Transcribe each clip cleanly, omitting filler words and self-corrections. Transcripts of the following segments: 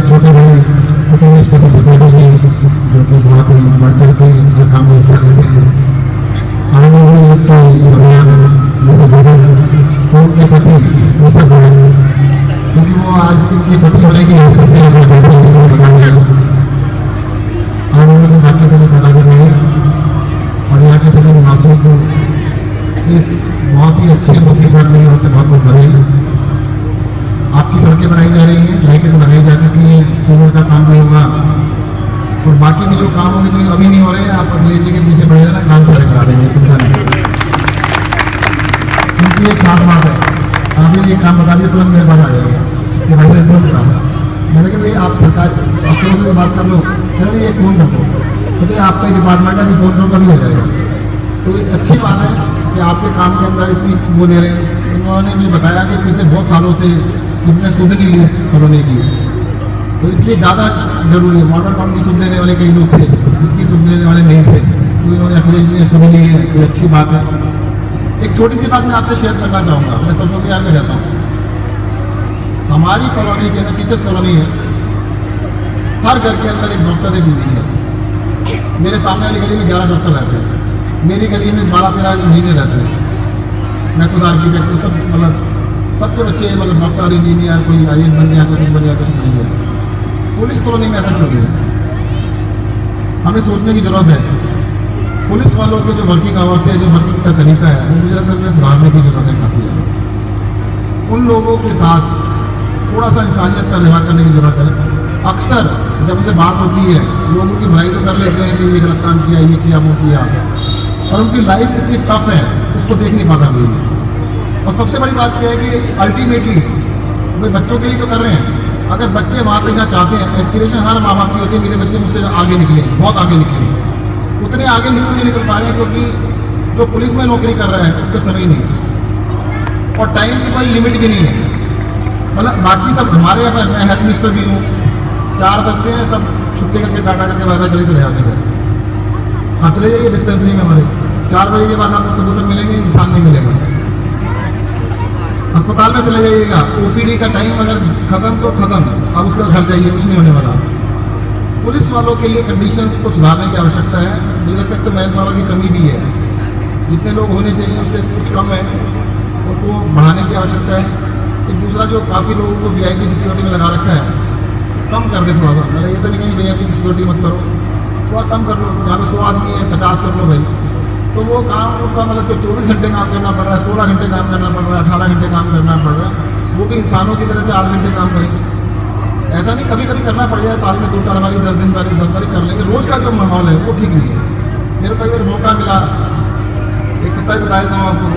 छोटे भाई अखिलेश पति त्रिपाठी जी जो कि बहुत ही बढ़ चढ़ के इस काम में हिस्सा लेते हैं। आने वाले के भगवान मिस्टर जोगन और उनके पति मिस्टर जोगन, क्योंकि वो आज इनके पति होने की हैसियत से यहाँ बैठे हैं बता दिया। आने वाले बाकी सभी पदाधिकारी हैं और यहाँ के सभी निवासियों को इस बहुत ही अच्छे मौके पर मेरी ओर से बहुत बहुत बधाई। आपकी सड़कें बनाई जा रही हैं, लाइटें तो लगाई जा चुकी हैं, सीवर का काम नहीं हुआ और बाकी भी जो काम होंगे जो अभी नहीं हो रहे हैं, आप अखिलेश जी के पीछे बढ़े रहना, काम सारे करा देंगे, चिंता नहीं। उनकी एक खास बात है, आप ये काम बता दिए तुरंत मेरे पास आ जाएंगे कि भाई साहब तुरंत करा था। मैंने कहा भाई आप सरकार अफसरों से बात कर लो, कहते एक फ़ोन कर दो, कहते आपका डिपार्टमेंट है, अभी फ़ोन करो तो अभी हो जाएगा। तो ये अच्छी बात है कि आपके काम के अंदर इतनी वो ले रहे हैं। उन्होंने मुझे बताया कि पिछले बहुत सालों से किसी ने सुध नहीं ली इस कॉलोनी की, तो इसलिए ज़्यादा जरूरी है। मॉडल टाउन की सुध लेने वाले कई लोग थे, इसकी सुध लेने वाले नहीं थे, तो इन्होंने अखिलेश जी ने सुध ली है, तो अच्छी बात है। एक छोटी सी बात मैं आपसे शेयर करना चाहूँगा। मैं सरस्वती विहार में रहता हूँ, हमारी कॉलोनी के अंदर टीचर्स कॉलोनी है, हर घर के अंदर एक डॉक्टर एक इंजीनियर। मेरे सामने वाली गली में 11 डॉक्टर रहते हैं, मेरी गली में 12-13 इंजीनियर रहते हैं। मैं खुद आर्किटेक्ट हूँ, सब मतलब सबके बच्चे मतलब डॉक्टर इंजीनियर, कोई IAS बन गया, कोई कुछ बन गया, कुछ बन गया। पुलिस कॉलोनी में ऐसा क्यों नहीं है? हमें सोचने की जरूरत है। पुलिस वालों के जो वर्किंग आवर्स है, जो वर्किंग का तरीका है, वो मुझे लगता है उसमें सुधारने की जरूरत है काफ़ी ज़्यादा। उन लोगों के साथ थोड़ा सा इंसानियत का व्यवहार करने की जरूरत है। अक्सर जब उनसे बात होती है, लोग उनकी बुराई तो कर लेते हैं कि ये गलत काम किया, ये किया, वो किया, और उनकी लाइफ कितनी टफ है उसको देख नहीं पाता कोई भी। और सबसे बड़ी बात यह है कि अल्टीमेटली वे बच्चों के लिए तो कर रहे हैं। अगर बच्चे वहाँ तक जहाँ चाहते हैं, एस्पिरेशन हर माँ बाप की होती है, मेरे बच्चे मुझसे आगे निकले, बहुत आगे निकले। उतने आगे नहीं निकल पा रहे हैं क्योंकि जो पुलिस में नौकरी कर रहा है उसका समय नहीं है और टाइम की कोई लिमिट भी नहीं है। मतलब बाकी सब हमारे यहाँ पर, मैं हेल्थ मिनिस्टर भी हूँ, 4 बजते हैं, सब छुट्टी करके टाटा करके बाय बाय करके चले जाते हैं। आप चले जाइए डिस्पेंसरी में, हमारे 4 बजे के बाद आपको कबूतर मिलेंगे, इंसान नहीं मिलेगा। अस्पताल में चले जाइएगा, OPD का टाइम अगर खत्म तो खत्म, अब उसके घर जाइए, कुछ नहीं होने वाला। पुलिस वालों के लिए कंडीशंस को सुधारने की आवश्यकता है। मुझे लगता है तो मैन पावर की कमी भी है, जितने लोग होने चाहिए उससे कुछ कम है, उनको बढ़ाने की आवश्यकता है। एक दूसरा जो काफ़ी लोगों को VIP सिक्योरिटी में लगा रखा है, कम कर दे थोड़ा सा। मैंने ये तो नहीं कहीं VIP की सिक्योरिटी मत करो, थोड़ा कम कर लो। जहाँ पे 100 आदमी है 50 कर लो भाई, तो वो काम का मतलब जो 24 घंटे काम करना पड़ रहा है, 16 घंटे काम करना पड़ रहा है, 18 घंटे काम करना पड़ रहा है, वो भी इंसानों की तरह से 8 घंटे काम करें। ऐसा नहीं कभी कभी करना पड़ जाए, साल में 2-4 बारी, 10 दिन बारी, 10 बारी कर लेंगे। रोज़ का जो माहौल है वो ठीक नहीं है। मेरे को कई बार मौका मिला, एक किस्सा भी बता देता हूँ आपको।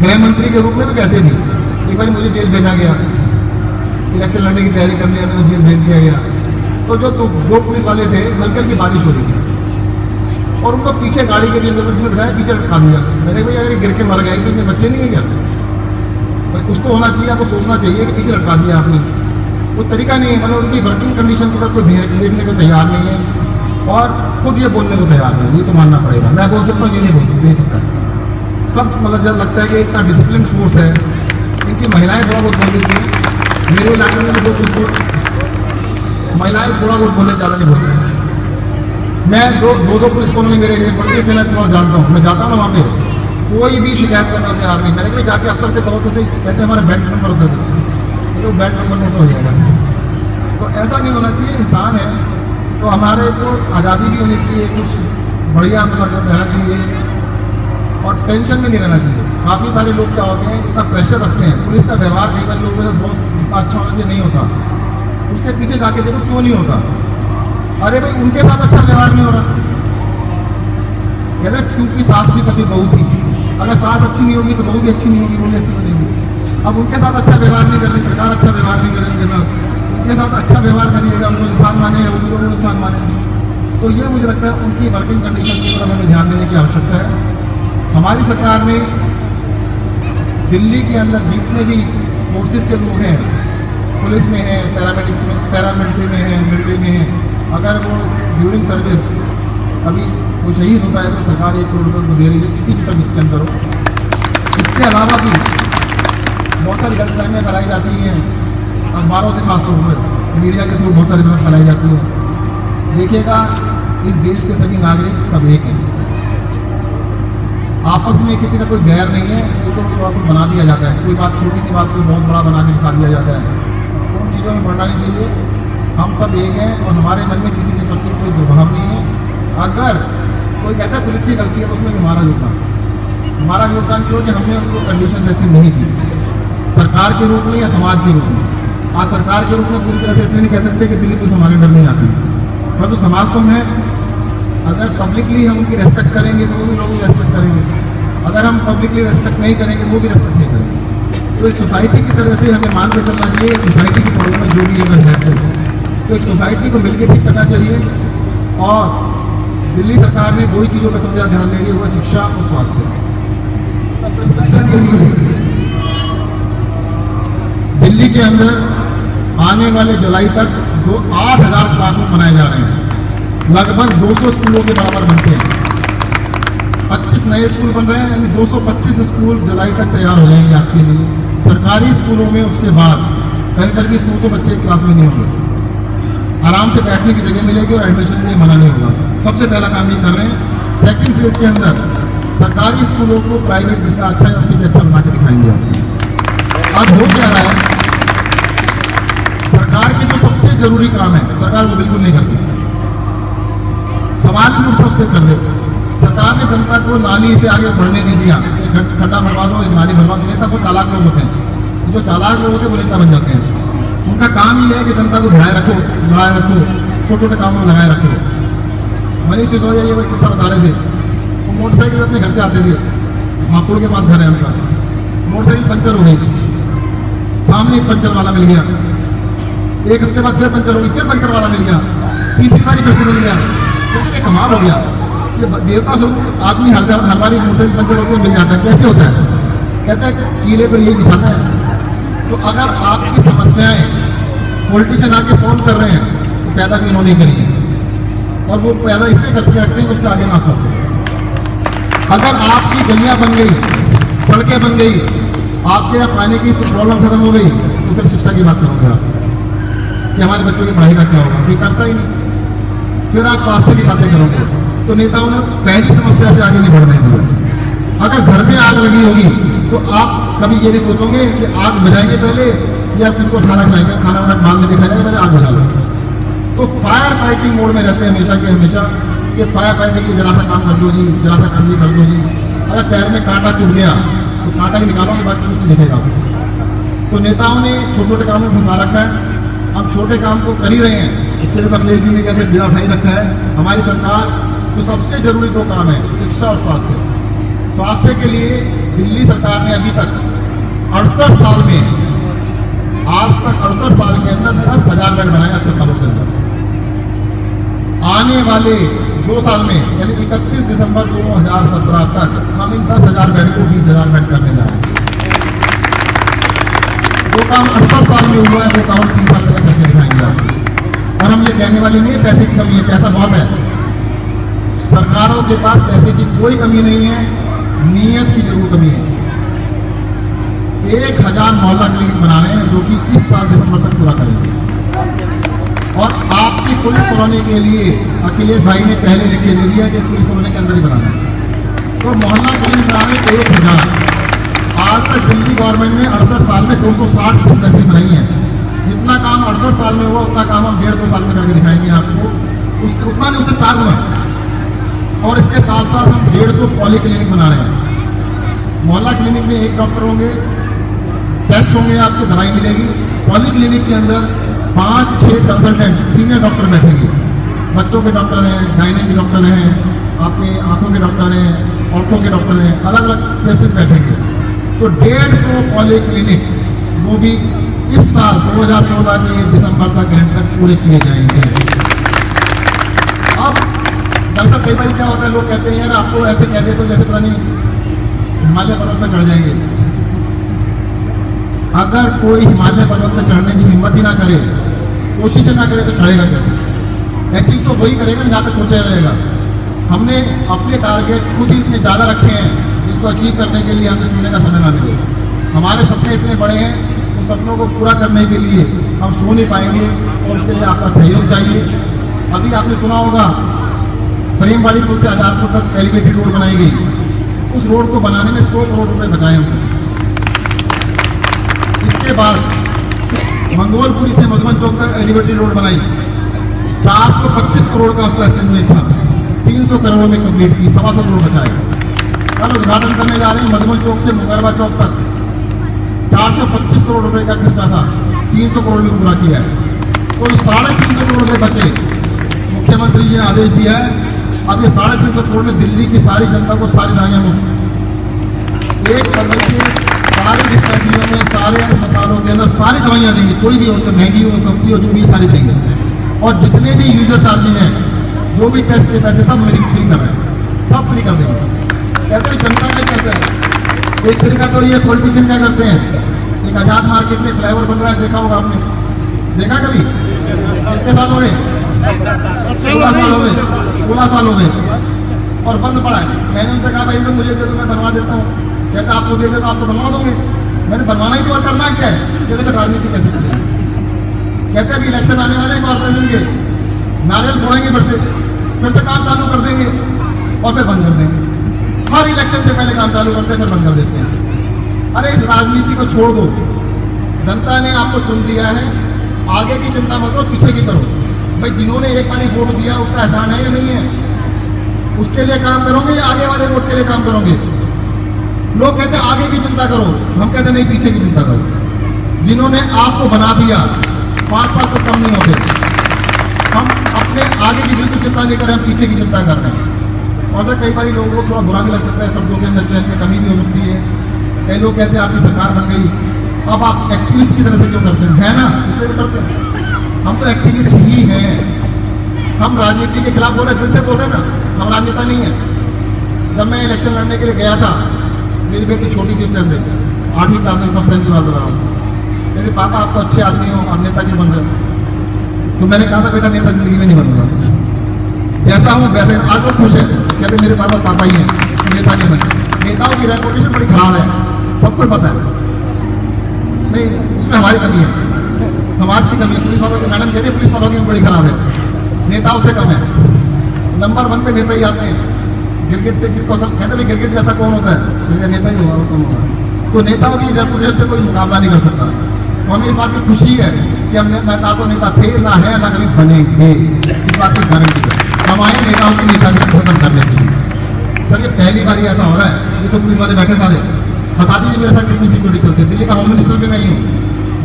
गृह मंत्री के रूप में भी वैसे भी एक बार मुझे जेल भेजा गया, इलेक्शन लड़ने की तैयारी कर लिया, तो जेल भेज दिया गया। तो जो 2 पुलिस वाले थे, हल्की हल्की बारिश हो रही थी और उनको पीछे गाड़ी के बीच में बिठाया, पीछे लटका दिया। मैंने भाई अगर गिर के मर गए तो इनके बच्चे नहीं है क्या? भाई कुछ तो होना चाहिए, आपको सोचना चाहिए कि पीछे लटका दिया आपने, कोई तरीका नहीं है। मतलब उनकी वर्किंग कंडीशन की तरफ कोई देखने को तैयार नहीं है और खुद ये बोलने को तैयार नहीं है। ये तो मानना पड़ेगा, मैं बोल सकता हूँ, ये नहीं बोल सकते, ये पक्का है। सब मतलब जब लगता है कि इतना डिसिप्लिन फोर्स है, इनकी महिलाएँ थोड़ा बहुत बोल देती हैं। मेरे इलाके में जो कुछ महिलाएँ थोड़ा बहुत बोले, ज़्यादा नहीं बोलते। मैं 2 पुलिस कॉलोनी मेरे एरिया में पड़ती है, इसलिए मैं थोड़ा जानता हूँ। मैं जाता हूँ ना वहाँ पे, कोई भी शिकायत करने को तैयार नहीं। मैंने कभी जाके अफसर से कहो तो सही, कहते हैं हमारा बैंक नंबर होता है कुछ, तो बैंक नंबर नोट हो जाएगा। तो ऐसा नहीं होना चाहिए। इंसान है तो हमारे को आज़ादी भी होनी चाहिए, कुछ बढ़िया मतलब रहना चाहिए और टेंशन में नहीं रहना चाहिए। काफ़ी सारे लोग क्या होते हैं, इतना प्रेशर रखते हैं। पुलिस का व्यवहार कई बार लोगों के साथ बहुत जितना अच्छा होना चाहिए नहीं होता, उसके पीछे जाके देखो क्यों नहीं होता। अरे भाई उनके साथ अच्छा व्यवहार नहीं हो रहा, कहते क्योंकि सास भी कभी बहू थी। अगर सास अच्छी नहीं होगी तो बहू भी अच्छी नहीं होगी, वो भी ऐसी बनेगी। अब उनके साथ अच्छा व्यवहार नहीं कर रही सरकार, अच्छा व्यवहार नहीं कर रही उनके साथ अच्छा व्यवहार करिएगा, उनको इंसान मानेगा, वो भी लोग इंसान मानेंगे। तो ये मुझे लगता है उनकी वर्किंग कंडीशन की तरफ हमें ध्यान देने की आवश्यकता है। हमारी सरकार ने दिल्ली के अंदर जितने भी फोर्सेस के लोग हैं, पुलिस में हैं, पैरामिलिट्री में हैं, मिलिट्री में हैं, अगर वो ड्यूरिंग सर्विस अभी वो शहीद होता है तो सरकार 1 करोड़ रुपये को दे रही है, किसी भी सर्विस के अंदर हो। इसके अलावा भी बहुत सारी गलतफहमियाँ फैलाई जाती हैं अखबारों से, खासतौर पर मीडिया के थ्रू बहुत सारी बात फैलाई जाती है। देखिएगा, इस देश के सभी नागरिक सब एक हैं, आपस में किसी का कोई बैर नहीं है। ये तो कुछ बना दिया जाता है, कोई बात छोटी सी बात को बहुत बड़ा बना के दिखा दिया जाता है। तो उन चीज़ों में बढ़ना नहीं चाहिए। हम सब एक हैं और हमारे मन में किसी के प्रति कोई दुर्भाव नहीं है। अगर कोई कहता है पुलिस की गलती है तो उसमें भी हमारा योगदान क्यों कि हमने उनको कंडीशन ऐसी नहीं दी, सरकार के रूप में या समाज के रूप में। आज सरकार के रूप में पूरी तरह से इसलिए नहीं कह सकते कि दिल्ली पुलिस हमारे अंडर नहीं आती, परंतु समाज तो हम है। अगर पब्लिकली हम उनकी रेस्पेक्ट करेंगे तो वो भी लोग रेस्पेक्ट करेंगे, अगर हम पब्लिकली रेस्पेक्ट नहीं करेंगे तो वो भी रेस्पेक्ट नहीं करेंगे। तो एक सोसाइटी की तरह से हमें मान के चलना चाहिए। सोसाइटी की प्रॉब्लम में जो भी अगर है तो एक सोसाइटी को मिलकर ठीक करना चाहिए। और दिल्ली सरकार ने दो ही चीज़ों पर सबसे ज़्यादा ध्यान दे रही है, वो शिक्षा और स्वास्थ्य। शिक्षा के लिए दिल्ली के अंदर आने वाले जुलाई तक 8,000 क्लासरूम बनाए जा रहे हैं, लगभग 200 स्कूलों के बराबर बनते हैं। 25 नए स्कूल बन रहे हैं, यानी 225 स्कूल जुलाई तक तैयार हो जाएंगे आपके लिए। सरकारी स्कूलों में उसके बाद कहीं पर भी 100 बच्चे क्लास में नहीं होंगे, आराम से बैठने की जगह मिलेगी और एडमिशन के लिए मना नहीं होगा। सबसे पहला काम ये कर रहे हैं। सेकंड फेज के अंदर सरकारी स्कूलों को प्राइवेट जितना अच्छा है उससे भी अच्छा बना के दिखाएंगे आपको। आज हो क्या रहा है, सरकार के जो सबसे जरूरी काम है सरकार वो बिल्कुल नहीं करती, सवाल भी उठता उस पर कर दे। सरकार ने जनता को नाली से आगे बढ़ने नहीं दिया, एक खड्डा भरवा दो, एक नाली भरवा दो। नेता वो चालाक लोग होते हैं, जो चालाक लोग होते हैं वो नेता बन जाते हैं। उनका काम ही है कि जनता को भिड़ाए रखो, छोटे छोटे कामों में लगाए रखो। मनीष सिसोदिया ये एक किस्सा बता रहे थे, वो मोटरसाइकिल अपने घर से आते थे, हापुड़ के पास घर है उनका। मोटरसाइकिल पंचर हो गई, सामने एक पंचर वाला मिल गया, एक हफ्ते बाद फिर पंचर हो गई, फिर पंचर वाला मिल गया, तीसरी बारी फिर से मिल गया। तो ये कमाल हो गया, ये देवता स्वरूप आदमी हर बारी मोटरसाइकिल पंचर होते मिल जाता है, कैसे होता है? कहता है कीले तो यही बिछाता है। तो अगर आपकी समस्याएं पॉलिटिशियन आके सॉल्व कर रहे हैं तो पैदा भी उन्होंने करी है, और वो पैदा इसलिए करके रखते हैं कि उससे आगे ना सोचे। अगर आपकी गलियां बन गई, सड़कें बन गई, आपके यहाँ पानी की प्रॉब्लम खत्म हो गई, तो फिर शिक्षा की बात करोगे आप कि हमारे बच्चों की पढ़ाई का क्या होगा? कोई करता ही नहीं। फिर आप स्वास्थ्य की बातें करोगे, तो नेताओं ने पहली समस्या से आगे नहीं बढ़ने दिया। अगर घर में आग लगी होगी तो आप कभी ये नहीं सोचोगे कि आग बुझाएंगे पहले या किसको खाना खिलाएंगे, खाना वाना बाद में देखा जाएगा, पहले आग बुझा लो। तो फायर फाइटिंग मोड में रहते हैं हमेशा के हमेशा, कि फायर फाइटिंग की जरा सा काम कर दो जी, जरा सा काम ये कर दो जी। अगर पैर में कांटा चुभ गया तो कांटा ही निकालोगे, बाकी कुछ नहीं दिखेगा। तो नेताओं ने छोटे छोटे कामों में फंसा रखा है। हम छोटे काम तो कर ही रहे हैं, उसके लिए तो अखिलेश जी ने कहते बिना उठाई रखा है। हमारी सरकार जो सबसे जरूरी दो काम है, शिक्षा और स्वास्थ्य। स्वास्थ्य के लिए दिल्ली सरकार ने अभी तक 68 साल में, आज तक 68 साल के अंदर 10,000 बेड बनाए अस्पतालों के अंदर। आने वाले 2 साल में यानी 31 दिसंबर 2017 तक हम इन 10,000 बेड को 20,000 बेड करने जा रहे हैं। वो काम 68 साल में हुआ है, वो काम 3 साल तक करके दिखाएंगे आप। और हम ये कहने वाले नहीं है पैसे की कमी है, पैसा बहुत है। सरकारों के पास पैसे की कोई कमी नहीं है, नीयत की जरूर कमी है। 1,000 मोहल्ला क्लिनिक बना रहे हैं जो कि इस साल दिसंबर तक पूरा करेंगे। और आपकी पुलिस कॉलोनी के लिए अखिलेश भाई ने पहले लिख के दे दिया कि पुलिस कॉलोनी के अंदर ही बनाना है। तो मोहल्ला क्लिनिक बनाने 1,000। आज तक दिल्ली गवर्नमेंट ने 68 साल में 260 डिस्पेंसरी बनाई है। जितना काम 68 साल में हुआ उतना काम हम 1.5-2 साल में करके दिखाएंगे आपको। उससे उतना नहीं, उससे 4 गुना। और इसके साथ साथ हम 150 पॉली क्लिनिक बना रहे हैं। मोहल्ला क्लिनिक में 1 डॉक्टर होंगे, टेस्ट होंगे, आपको दवाई मिलेगी। पॉली क्लिनिक के अंदर 5-6 कंसल्टेंट सीनियर डॉक्टर बैठेंगे। बच्चों के डॉक्टर हैं, गायने के डॉक्टर हैं, आपके आंखों के डॉक्टर हैं, ऑर्थो के डॉक्टर हैं, अलग अलग स्पेशलिस्ट बैठेंगे। तो 150 पॉली क्लिनिक वो भी इस साल 2016 के दिसंबर तक एंड तक पूरे किए जाएंगे। अब दरअसल कई बार क्या होता है, लोग कहते हैं यार आपको ऐसे कहते तो जैसे पता नहीं हिमालय पर्वत पर चढ़ जाएंगे। अगर कोई हिमालय पर्वत पर चढ़ने की हिम्मत ही ना करे, कोशिश ना करे, तो चढ़ेगा कैसे? अचीव तो वही करेगा जहाँ तक सोचा रहेगा। हमने अपने टारगेट खुद ही इतने ज़्यादा रखे हैं जिसको अचीव करने के लिए हमें सुनने का समय ना मिले। हमारे सपने इतने बड़े हैं उन सपनों को पूरा करने के लिए हम सो नहीं पाएंगे और उसके लिए आपका सहयोग चाहिए। अभी आपने सुना होगा प्रेमवाड़ी पुल से आजादपुर तक एलिवेटेड रोड बनाई गई। उस रोड को बनाने में 100 करोड़ रुपए बचाए हमने। इसके बाद मंगोलपुरी से मधुबन चौक तक एलिवेटेड रोड बनाई, 425 करोड़ का उसका एस्टिमेट था, 300 करोड़ में कंप्लीट की, 125 करोड़ बचाए। कल उद्घाटन करने जा रहे हैं मधुबन चौक से मुकरबा चौक तक, 425 करोड़ रुपए का खर्चा था, 300 करोड़ में पूरा किया है। तो 350 करोड़ रुपए बचे, मुख्यमंत्री जी ने आदेश दिया है अब ये 350 करोड़ में दिल्ली की सारी जनता को सारी दवाइयाँ मुफ्त, एक फरवरी के सारे डिस्पेंसरियों में, सारे अस्पतालों के अंदर सारी दवाइयाँ देंगे, कोई भी हो, चाहे महंगी हो सस्ती हो, जो भी सारी देंगे। और जितने भी यूजर चार्जेज हैं, जो भी टेस्ट के पैसे, सब मेरी फ्री कर रहे हैं, सब फ्री कर देंगे। कहते हैं जनता का पैसा है। एक तरीका तो ये पॉलिटिशियन क्या करते हैं, एक आजाद मार्केट में फ्लाईओवर बन रहा है, देखा होगा आपने, देखा कभी? कितने साल हो गए? 16 साल हो गए, 16 साल हो गए और बंद पड़ा है। मैंने उनसे कहा भाई तो मुझे दे दो, मैं बनवा देता हूँ। कहते आपको दे दे तो आप तो बनवा दोगे। मैंने बनवाना ही तो, और करना क्या है? कहते फिर राजनीति कैसे चलेगी? कहते अभी इलेक्शन आने वाले हैं कॉर्पोरेशन के, नारियल फोड़ेंगे, फिर से काम चालू कर देंगे और फिर बंद कर देंगे। हर इलेक्शन से पहले काम चालू करते हैं, फिर बंद कर देते हैं। अरे इस राजनीति को छोड़ दो, जनता ने आपको चुन दिया है, आगे की चिंता मत करो, पीछे की करो। भाई जिन्होंने एक बार वोट दिया उसका एहसान है या नहीं है? उसके लिए काम करोगे या आगे वाले वोट के लिए काम करोगे? लोग कहते हैं आगे की चिंता करो, हम कहते नहीं, पीछे की चिंता करो। जिन्होंने आपको बना दिया 5 साल तो कम नहीं होते। हम अपने आगे की बिल्कुल चिंता नहीं कर रहे, हम पीछे की चिंता कर रहे हैं। और सर कई बार लोगों को थोड़ा बुरा भी लग सकता है, शब्दों के अंदर चयन में कमी भी हो सकती है। कई लोग कहते हैं आपकी सरकार बन गई, अब आप एक्टिविस्ट की तरह से क्यों करते हैं? है ना, इसलिए करते हैं। हम तो एक्टिविस्ट ही हैं, हम राजनीति के खिलाफ बोल रहे, दिल से बोल रहे ना, हम राजनेता नहीं है। जब मैं इलेक्शन लड़ने के लिए गया था, मेरी बेटी छोटी थी उस टाइम पे, 8वीं क्लास में, फर्स्ट टाइम की बात बता रहा हूँ। कहते पापा आप तो अच्छे आदमी हो, आप नेता क्यों बन रहे हो? तो मैंने कहा था बेटा नेता जिंदगी में नहीं बनूंगा, जैसा हूँ वैसे। आज लोग खुश है, कहते मेरे पापा ही हैं, नेता नहीं बने। नेताओं की रेपुटेशन बड़ी खराब है, सबको पता है। नहीं, उसमें हमारी कमी है, समाज की कमी है। पुलिस वालों की, मैडम कह रही है पुलिस वालों की भी बड़ी खराब है, नेताओं से कम है। नंबर 1 पे नेता ही आते हैं। गिरगिट से किसको सब कहते हैं, गिरगिट जैसा कौन होता है? नेता ही होगा, कौन होगा? तो नेताओं की रेपुटेशन से कोई मुकाबला नहीं कर सकता। तो हमें इस बात की खुशी है कि हम नेता तो नेता थे, ना है, ना कभी बनेंगे, इस बात की गारंटी है। हम आए नेताओं की नेतागिरी खत्म करने के लिए। सर ये पहली बार ऐसा हो रहा है, ये तो पुलिस वाले बैठे सारे, बता दीजिए मेरे साथ कितनी सिक्योरिटी चलती है। दिल्ली का होम मिनिस्टर भी मैं ही हूँ,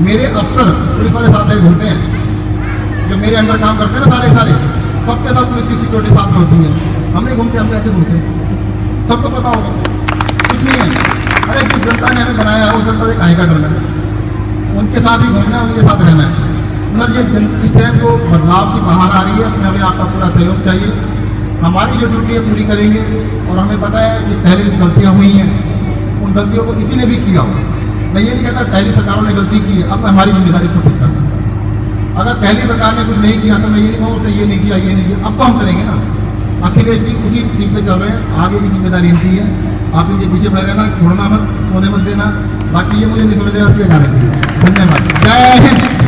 मेरे अफसर पुलिस वाले साथ ही घूमते हैं, जो मेरे अंडर काम करते हैं ना, सारे सबके साथ पुलिस की सिक्योरिटी साथ में होती है। हम नहीं घूमते, हम कैसे घूमते हैं? सबको पता होगा, कुछ नहीं है। अरे जिस जनता ने हमें बनाया है उस जनता से काहे का डरना है? उनके साथ ही घूमना है, उनके साथ रहना है। सर ये इस टाइम जो बदलाव की बाहर आ रही है, उसमें हमें आपका पूरा सहयोग चाहिए। हमारी जो ड्यूटी है पूरी करेंगे, और हमें पता है कि पहले कुछ गलतियाँ हुई हैं, उन गलतियों को किसी ने भी किया हो। मैं ये नहीं कहता पहली सरकारों ने गलती की है, अब हमारी जिम्मेदारी इसको ठीक करना। अगर पहली सरकार ने कुछ नहीं किया तो मैं ये नहीं कहूँ उसने ये नहीं किया, ये नहीं किया, अब तो हम करेंगे ना। अखिलेश जी उसी चीज़ पे चल रहे हैं, आगे की जिम्मेदारी इनकी है। आप इनके पीछे पड़े रहना, छोड़ना मत, सोने मत देना। बाकी ये मुझे नहीं सोने देगा, इसके गारंटी है। धन्यवाद, जय हिंद।